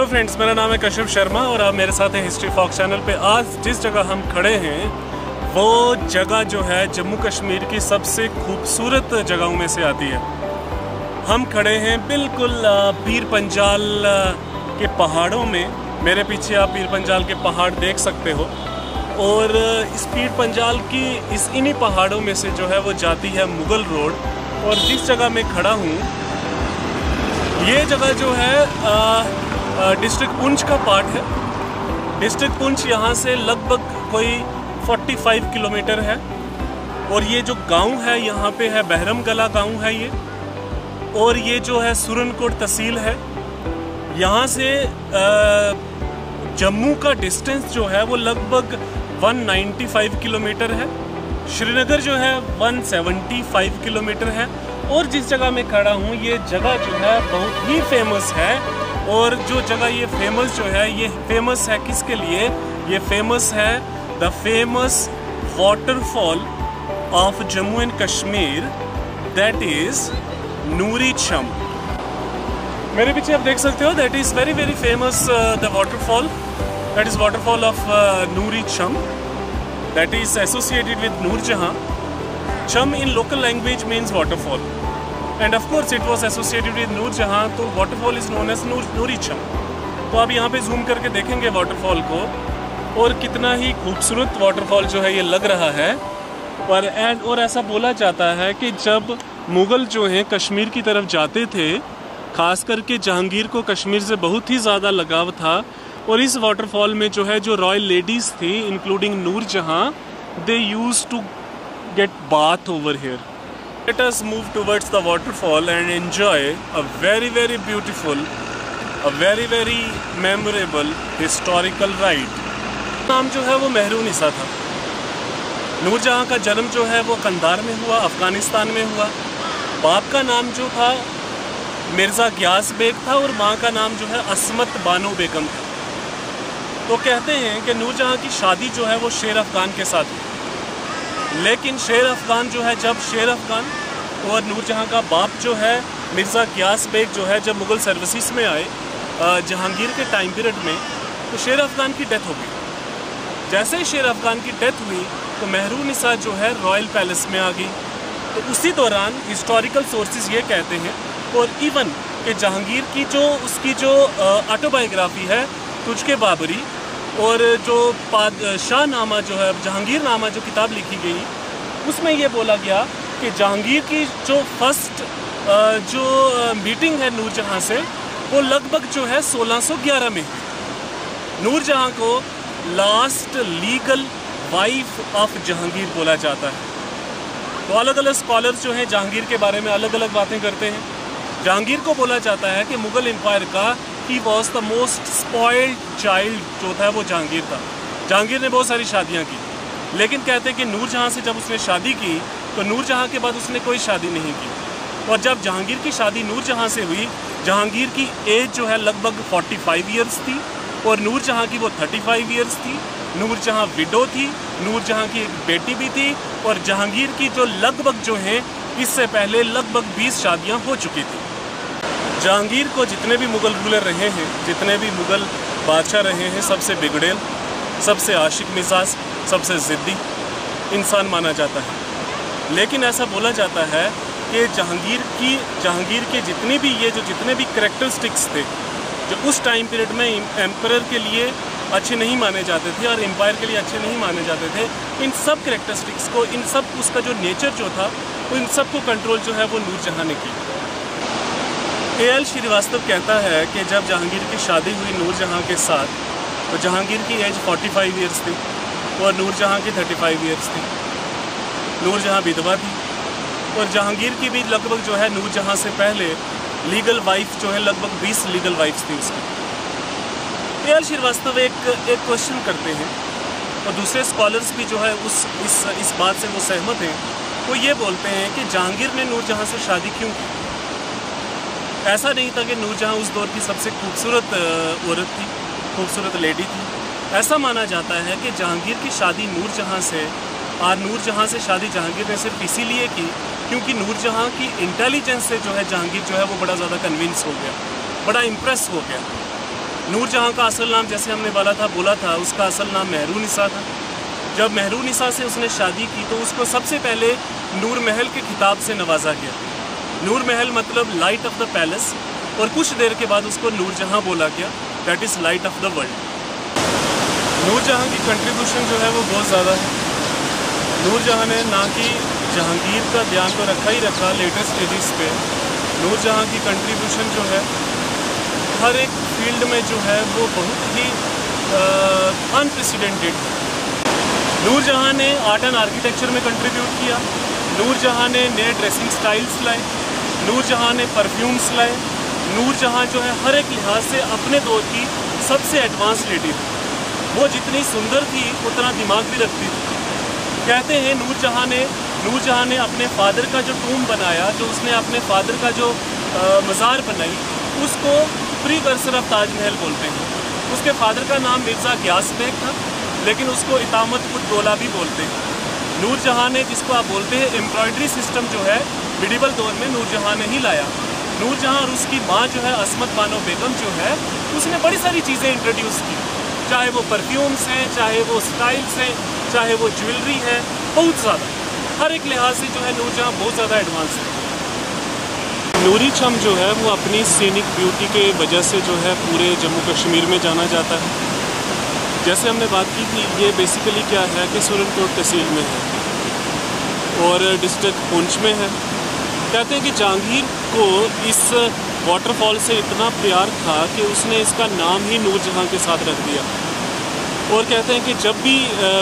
Hello friends, मेरा नाम है कशिफ शर्मा और आप मेरे साथ हैं हिस्ट्री फॉक्स चैनल पे। आज जिस जगह हम खड़े हैं वो जगह जो है जम्मू कश्मीर की सबसे खूबसूरत जगहों में से आती है। हम खड़े हैं बिल्कुल पीर पंजाल के पहाड़ों में। मेरे पीछे आप पीर पंजाल के पहाड़ देख सकते हो और इस पीर पंजाल की इन्हीं पहाड़ों में से जो है वो जाती है मुगल रोड। और जिस जगह मैं खड़ा हूँ ये जगह जो है डिस्ट्रिक्ट पुंछ का पार्ट है। डिस्ट्रिक्ट पुंछ यहाँ से लगभग कोई 45 किलोमीटर है और ये जो गांव है यहाँ पे है बहरमगला गांव है ये। और ये जो है सुरनकोट तहसील है। यहाँ से जम्मू का डिस्टेंस जो है वो लगभग 195 किलोमीटर है। श्रीनगर जो है 175 किलोमीटर है। और जिस जगह मैं खड़ा हूँ ये जगह जो है बहुत ही फेमस है। और जो जगह ये फेमस जो है ये फेमस है किसके लिए? ये फेमस है the famous waterfall of Jammu and Kashmir, that is Noori Chham. मेरे पीछे आप देख सकते हो that is very very famous the waterfall, that is waterfall of Noori Chham, that is associated with Noorjahan. Chham in local language means waterfall and of course it was associated with Noor Jahan, तो waterfall is known as नूरी चम। तो आप यहाँ पे zoom करके देखेंगे waterfall को और कितना ही खूबसूरत वाटरफॉल जो है ये लग रहा है। और ऐसा बोला जाता है कि जब मुग़ल जो हैं कश्मीर की तरफ जाते थे, ख़ास करके जहांगीर को कश्मीर से बहुत ही ज़्यादा लगाव था और इस वाटरफॉल में जो है जो रॉयल लेडीज़ थी including Noorjahan, they used to get bath over here. Let us move towards the waterfall and enjoy a very very beautiful, a very very memorable historical ride. नाम जो है वो मेहरुनिसा था। नूरजहां का जन्म जो है वो कंधार में हुआ, अफ़गानिस्तान में हुआ। बाप का नाम जो था मिर्ज़ा गियास बेग था और माँ का नाम जो है असमत बानो बेगम था। तो कहते हैं कि नूरजहां की शादी जो है वो शेर अफ़गान के साथ हुई। लेकिन शेर अफ़गान जो है, जब शेर अफ़गान और नूरजहां का बाप जो है मिर्ज़ा गियास बेग जो है जब मुग़ल सर्विसेज में आए जहांगीर के टाइम पीरियड में, तो शेर अफ़गान की डेथ हो गई। जैसे ही शेर अफ़गान की डेथ हुई तो मेहरुनिसा जो है रॉयल पैलेस में आ गई। तो उसी दौरान हिस्टोरिकल सोर्सेज ये कहते हैं और इवन कि जहांगीर की जो उसकी जो ऑटोबायोग्राफी है तुझके बाबरी और जो शाहनामा जो है जहांगीर नामा जो किताब लिखी गई उसमें ये बोला गया कि जहांगीर की जो फर्स्ट जो मीटिंग है नूरजहां से वो लगभग जो है 1611 में। नूरजहां को last legal wife of Jahangir बोला जाता है। तो अलग अलग स्कॉलर्स जो हैं जहांगीर के बारे में अलग अलग बातें करते हैं। जहांगीर को बोला जाता है कि मुग़ल एम्पायर का he was the most spoiled child जो था वो जहांगीर था। जहांगीर ने बहुत सारी शादियाँ की, लेकिन कहते हैं कि नूरजहां से जब उसने शादी की तो नूरजहां के बाद उसने कोई शादी नहीं की। और जब जहांगीर की शादी नूरजहां से हुई, जहांगीर की एज जो है लगभग 45 ईयर्स थी और नूरजहां की वो 35 ईयर्स थी। नूरजहां विडो थी, नूरजहां की एक बेटी भी थी और जहांगीर की जो लगभग जो है इससे पहले लगभग 20 शादियाँ हो चुकी थी। जहांगीर को जितने भी मुग़ल रूलर रहे हैं, जितने भी मुग़ल बादशाह रहे हैं, सबसे बिगड़ेल, सबसे आशिक मिजाज, सबसे ज़िद्दी इंसान माना जाता है। लेकिन ऐसा बोला जाता है कि जहांगीर के जितने भी करैक्टरिस्टिक्स थे जो उस टाइम पीरियड में एम्परर के लिए अच्छे नहीं माने जाते थे और एम्पायर के लिए अच्छे नहीं माने जाते थे, इन सब करैक्टरिस्टिक्स को, इन सब उसका जो नेचर जो था इन सब को कंट्रोल जो है वो नूरजहां ने की। A.L. श्रीवास्तव कहता है कि जब जहांगीर की शादी हुई नूरजहां के साथ तो जहांगीर की एज 45 ईयर्स थी और नूरजहां की 35 ईयर्स थी। नूरजहां विधवा थी और जहांगीर की भी लगभग जो है नूरजहां से पहले लीगल वाइफ जो है लगभग 20 लीगल वाइफ्स थी उसकी। A.L. श्रीवास्तव एक क्वेश्चन करते हैं और दूसरे स्कॉलर्स भी जो है इस बात से वो सहमत हैं। वो ये बोलते हैं कि जहांगीर ने नूरजहां से शादी क्यों की? ऐसा नहीं था कि नूरजहां उस दौर की सबसे खूबसूरत औरत थी, खूबसूरत लेडी थी। ऐसा माना जाता है कि जहांगीर की शादी नूरजहां से और नूरजहां से शादी जहांगीर ने सिर्फ इसीलिए की क्योंकि नूरजहां की इंटेलिजेंस से जो है जहांगीर जो है वो बड़ा ज़्यादा कन्विंस हो गया, बड़ा इम्प्रेस हो गया। नूरजहाँ का असल नाम, जैसे हमने बोला था, उसका असल नाम मेहरुनिसा था। जब मेहरुनिसा से उसने शादी की तो उसको सबसे पहले नूर महल के खिताब से नवाजा गया। नूर महल मतलब लाइट ऑफ द पैलेस, और कुछ देर के बाद उसको नूरजहाँ बोला गया, that is light of the world. Noorjahan की कंट्रीब्यूशन जो है वो बहुत ज़्यादा है। नूरजहाँ ने ना कि जहांगीर का ध्यान तो रखा ही रखा लेटेस्ट स्टेजेस पे, नूरजहाँ की कंट्रीब्यूशन जो है हर एक फील्ड में जो है वो बहुत ही अनप्रेसिडेंटेड है। नूरजहाँ ने आर्ट एंड आर्किटेक्चर में कंट्रीब्यूट किया, नूरजहाँ ने नए ड्रेसिंग स्टाइल्स लाए, नूरजहाँ ने परफ्यूम्स लाए। नूरजहाँ जो है हर एक लिहाज से अपने दौर की सबसे एडवांस लेडी थी। वो जितनी सुंदर थी उतना दिमाग भी रखती थी। कहते हैं नूरजहाँ ने अपने फादर का जो टूम बनाया, जो उसने अपने फादर का जो मज़ार बनाई, उसको प्रीकर्सर ऑफ ताजमहल बोलते हैं। उसके फादर का नाम मिर्ज़ा गियास बेग था, लेकिन उसको इतामत उद दौला भी बोलते हैं। नूरजहाँ ने, जिसको आप बोलते हैं एम्ब्रॉयडरी सिस्टम, जो है मिडिवल दौर में नूरजहाँ ने ही लाया। नूरजहाँ और उसकी माँ जो है असमत बानो बेगम जो है, उसने बड़ी सारी चीज़ें इंट्रोड्यूस की, चाहे वो परफ्यूम्स हैं, चाहे वो स्टाइल्स हैं, चाहे वो ज्वेलरी है, बहुत ज़्यादा हर एक लिहाज से जो है नूरजहाँ बहुत ज़्यादा एडवांस है। नूरी चम जो है वो अपनी सीनिक ब्यूटी के वजह से जो है पूरे जम्मू कश्मीर में जाना जाता है। जैसे हमने बात की थी, ये बेसिकली क्या है कि सुरनकोट तहसील में है और डिस्ट्रिक्ट पुंछ में है। कहते हैं कि जहांगीर को इस वाटरफॉल से इतना प्यार था कि उसने इसका नाम ही नूरजहाँ के साथ रख दिया। और कहते हैं कि जब भी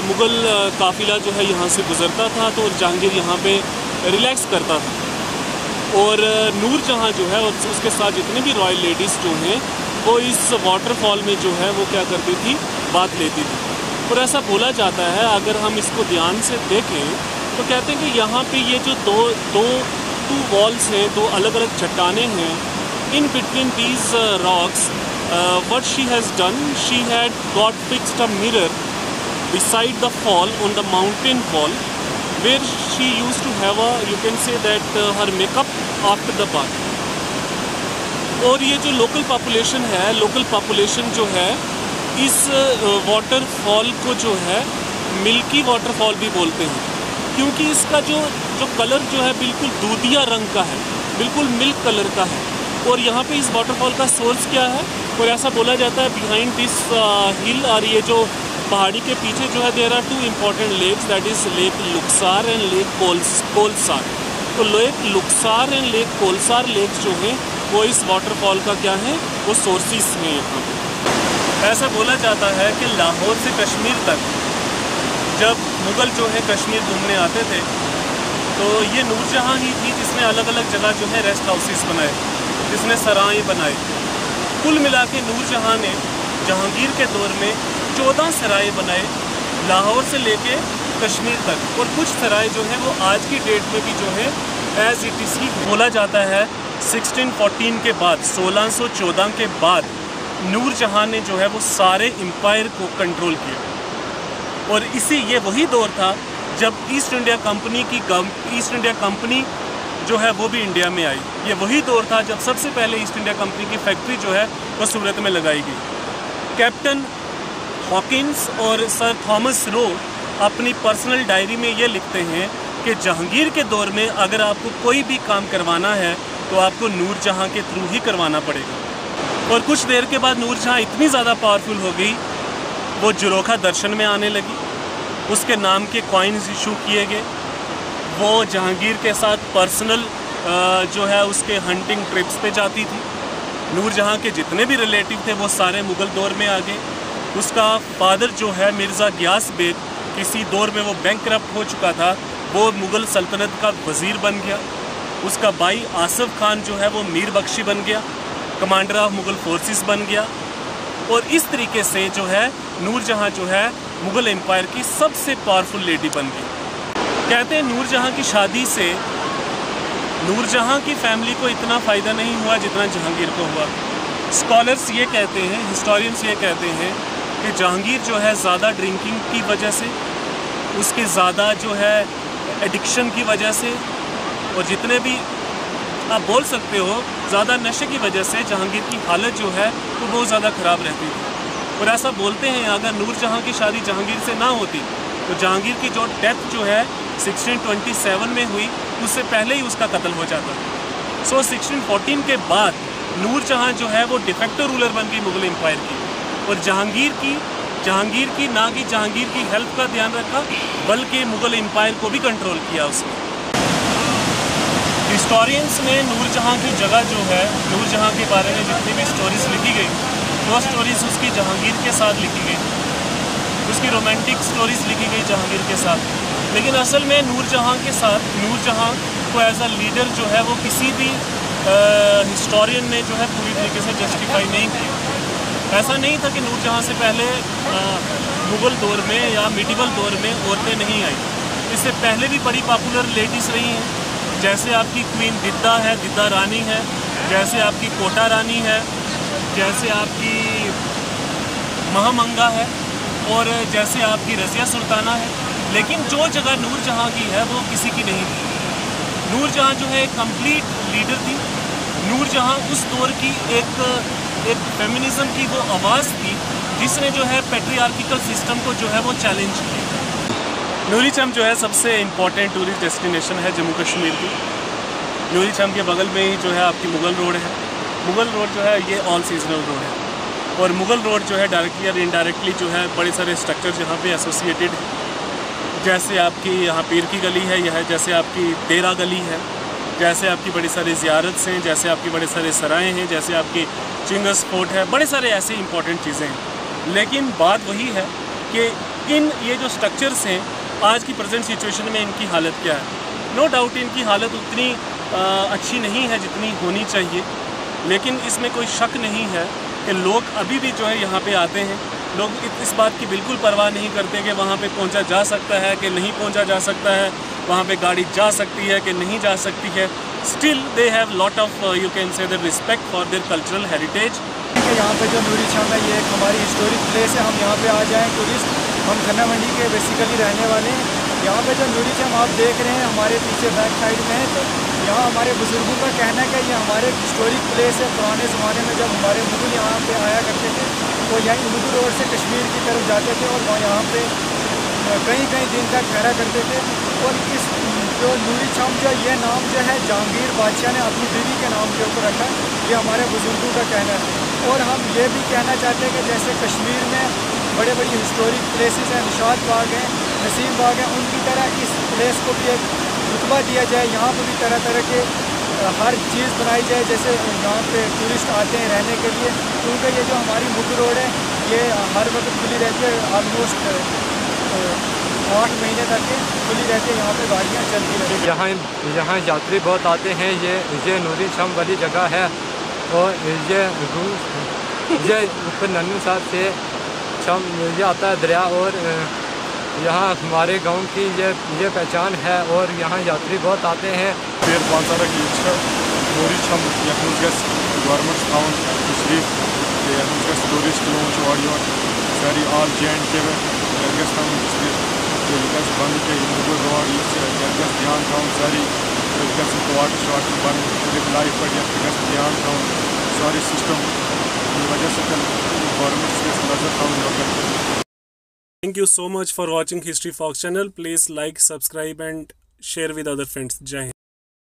मुग़ल काफ़िला जो है यहाँ से गुज़रता था तो जहांगीर यहाँ पे रिलैक्स करता था, और नूरजहाँ जो है और उसके साथ जितने भी रॉयल लेडीज़ जो हैं वो इस वाटरफॉल में जो है वो क्या करती थी, बात लेती थी। और ऐसा बोला जाता है, अगर हम इसको ध्यान से देखें तो कहते हैं कि यहाँ पे ये जो टू वॉल्स हैं, दो अलग अलग चट्टानें हैं, in between these rocks what she has done, she had got fixed a mirror beside the fall on the mountain wall, where she used to have a, you can say that her makeup after the bath. और ये जो local population है, local population जो है इस waterfall को जो है मिल्की वाटरफॉल भी बोलते हैं, क्योंकि इसका जो कलर जो है बिल्कुल दूधिया रंग का है, बिल्कुल मिल्क कलर का है। और यहाँ पे इस वाटरफॉल का सोर्स क्या है, और ऐसा बोला जाता है बिहाइंड दिस हिल, और ये जो पहाड़ी के पीछे जो है there are 2 important lakes, that is lake Luksar and lake Kolsar. तो lake Luksar and lake Kolsar lakes जो हैं वो इस वाटरफॉल का क्या है, वो सोर्सेस हैं यहाँ पे। ऐसा बोला जाता है कि लाहौर से कश्मीर तक जब मुग़ल जो है कश्मीर घूमने आते थे तो ये नूरजहाँ ही थी जिसने अलग अलग जगह जो है रेस्ट हाउसेस बनाए, जिसने सराय बनाए। कुल मिला के नूरजहाँ ने जहांगीर के दौर में 14 सराय बनाए, लाहौर से लेके कश्मीर तक, और कुछ सराय जो है वो आज की डेट में भी जो है एज इट इज़ ही बोला जाता है। 1614 के बाद, 1614 के बाद नूरजहाँ ने जो है वो सारे एम्पायर को कंट्रोल किया, और ये वही दौर था जब ईस्ट इंडिया कंपनी जो है वो भी इंडिया में आई। ये वही दौर था जब सबसे पहले ईस्ट इंडिया कंपनी की फैक्ट्री जो है वो सूरत में लगाई गई। कैप्टन हॉकिंस और सर थॉमस रो अपनी पर्सनल डायरी में ये लिखते हैं कि जहांगीर के दौर में अगर आपको कोई भी काम करवाना है तो आपको नूरजहाँ के थ्रू ही करवाना पड़ेगा। और कुछ देर के बाद नूरजहाँ इतनी ज़्यादा पावरफुल हो गई, वो जुरोखा दर्शन में आने लगी, उसके नाम के कॉइन्स इशू किए गए, वो जहांगीर के साथ पर्सनल जो है उसके हंटिंग ट्रिप्स पे जाती थी। नूरजहाँ के जितने भी रिलेटिव थे वो सारे मुग़ल दौर में आ गए। उसका फादर जो है मिर्ज़ा गियास बेग, किसी दौर में वो बैंकरप्ट हो चुका था, वो मुग़ल सल्तनत का वज़ीर बन गया। उसका भाई आसिफ खान जो है वो मीर बख्शी बन गया, कमांडर ऑफ मुग़ल फोर्सेस बन गया। और इस तरीके से जो है नूरजहाँ जो है मुग़ल एम्पायर की सबसे पावरफुल लेडी बन गई। कहते हैं नूरजहाँ की शादी से नूरजहाँ की फैमिली को इतना फ़ायदा नहीं हुआ जितना जहांगीर को हुआ। स्कॉलर्स ये कहते हैं, हिस्टोरियंस ये कहते हैं कि जहांगीर जो है ज़्यादा ड्रिंकिंग की वजह से, उसके ज़्यादा जो है एडिक्शन की वजह से, और जितने भी आप बोल सकते हो ज़्यादा नशे की वजह से जहांगीर की हालत जो है वो बहुत ज़्यादा ख़राब रहती थी। और ऐसा बोलते हैं अगर नूरजहां की शादी जहांगीर से ना होती तो जहांगीर की जो डेथ जो है 1627 में हुई, उससे पहले ही उसका कत्ल हो जाता। सो 1614 के बाद नूरजहां जो है वो डिफेक्टो रूलर बन गई मुग़ल एम्पायर की। और जहांगीर की ना कि जहांगीर की हेल्थ का ध्यान रखा, बल्कि मुग़ल एम्पायर को भी कंट्रोल किया उसने। हिस्टोरियंस ने नूरजहां की जगह जो है, नूरजहां के बारे में जितनी भी स्टोरीज़ लिखी गई, वो स्टोरीज़ उसकी जहांगीर के साथ लिखी गई, उसकी रोमांटिक स्टोरीज़ लिखी गई जहांगीर के साथ। लेकिन असल में नूरजहां के साथ नूरजहां को एज अ लीडर जो है वो किसी भी हिस्टोरियन ने जो है पूरी तरीके से जस्टिफाई नहीं किया। ऐसा नहीं था कि नूरजहां से पहले मुग़ल दौर में या मिडिवल दौर में औरतें नहीं आई। इससे पहले भी बड़ी पॉपुलर लेडीज़ रही हैं, जैसे आपकी क्वीन दिद्दा है, दिद्दा रानी है, जैसे आपकी कोटा रानी है, जैसे आपकी महामंगा है, और जैसे आपकी रज़िया सुल्ताना है। लेकिन जो जगह नूरजहां की है वो किसी की नहीं थी। नूरजहां जो है एक कंप्लीट लीडर थी। नूरजहां उस दौर की एक फेमिनिज़म की वो आवाज़ थी जिसने जो है पैट्रियार्किकल सिस्टम को जो है वो चैलेंज किया। नूरीचम जो है सबसे इम्पॉर्टेंट टूरिस्ट डेस्टिनेशन है जम्मू कश्मीर की। नूरीचम के बगल में ही जो है आपकी मुग़ल रोड है। मुग़ल रोड जो है ये ऑल सीजनल रोड है, और मुग़ल रोड जो है डायरेक्टली और इनडायरेक्टली जो है बड़े सारे स्ट्रक्चर यहाँ पे एसोसिएटेड है। जैसे आपकी यहाँ पीर की गली है, यह जैसे आपकी देरा गली है, जैसे आपकी बड़ी सारी ज़ियारत हैं, जैसे आपकी बड़े सारे सराय हैं, जैसे आपकी चिंगस फोर्ट है, बड़े सारे ऐसे इंपॉर्टेंट चीज़ें हैं। लेकिन बात वही है कि ये जो स्ट्रक्चर्स हैं आज की प्रेजेंट सिचुएशन में इनकी हालत क्या है। नो डाउट इनकी हालत उतनी अच्छी नहीं है जितनी होनी चाहिए, लेकिन इसमें कोई शक नहीं है कि लोग अभी भी जो है यहाँ पे आते हैं। लोग इस बात की बिल्कुल परवाह नहीं करते कि वहाँ पे पहुँचा जा सकता है कि नहीं पहुँचा जा सकता है, वहाँ पे गाड़ी जा सकती है कि नहीं जा सकती है। Still they have lot of you can say the respect for their cultural heritage. यहाँ पे जो नूरीचम है ये एक हमारी हिस्टोरिक प्लेस है। हम यहाँ पे आ जाएँ टूरिस्ट, हम खन्ना मंडी के बेसिकली रहने वाले हैं। यहाँ पे जो नूरीचम आप देख रहे हैं हमारे पीछे बैक साइड में है, तो यहाँ हमारे बुज़ुर्गों का कहना है कि ये हमारे हिस्टोरिक प्लेस है। पुराने ज़माने में जब हमारे मुग़ल यहाँ पे आया करते थे तो यहीं मुग़ल रोड से कश्मीर की तरफ जाते थे और वहाँ यहाँ पे कई दिन तक ठहरा करते थे। और इस जो नूरीचम जो ये नाम जो है जहांगीर बादशाह ने अपनी बीवी के नाम के ऊपर रखा, ये हमारे बुज़ुर्गों का कहना है। और हम ये भी कहना चाहते हैं कि जैसे कश्मीर में बड़े बड़ी हिस्टोरिक प्लेसेस हैं, निशात बाग हैं, नसीम बाग हैं, उनकी तरह इस प्लेस को भी एक रुतबा दिया जाए। यहाँ पर भी तरह तरह के हर चीज़ बनाई जाए, जैसे यहाँ पे टूरिस्ट आते हैं रहने के लिए, क्योंकि ये जो हमारी मुग़ल रोड है ये हर वक्त खुली रहती है। ऑलमोस्ट 8 महीने तक खुली रहती है, यहाँ पे गाड़ियाँ चलती रहती हैं। यहाँ यात्री बहुत आते हैं। ये नूरीचम वाली जगह है, और ये ऊपर नन्नू साहब से चम ये आता है दरिया, और यहाँ हमारे गांव की ये पहचान है, और यहाँ यात्री बहुत आते हैं। नूरीचम गवर्नमेंट थावन तशरीफ टूरिस्ट सारी ऑल J&K बंद के मुग़ल रोड ध्यान थावन सारी वाटर शाटर बंद लाइफ पर ध्यान थावन सारी सिस्टम वजह से गवर्नमेंट नजर थावन। Thank you so much for watching History Fox channel. Please like, subscribe and share with other friends. Jai Hind.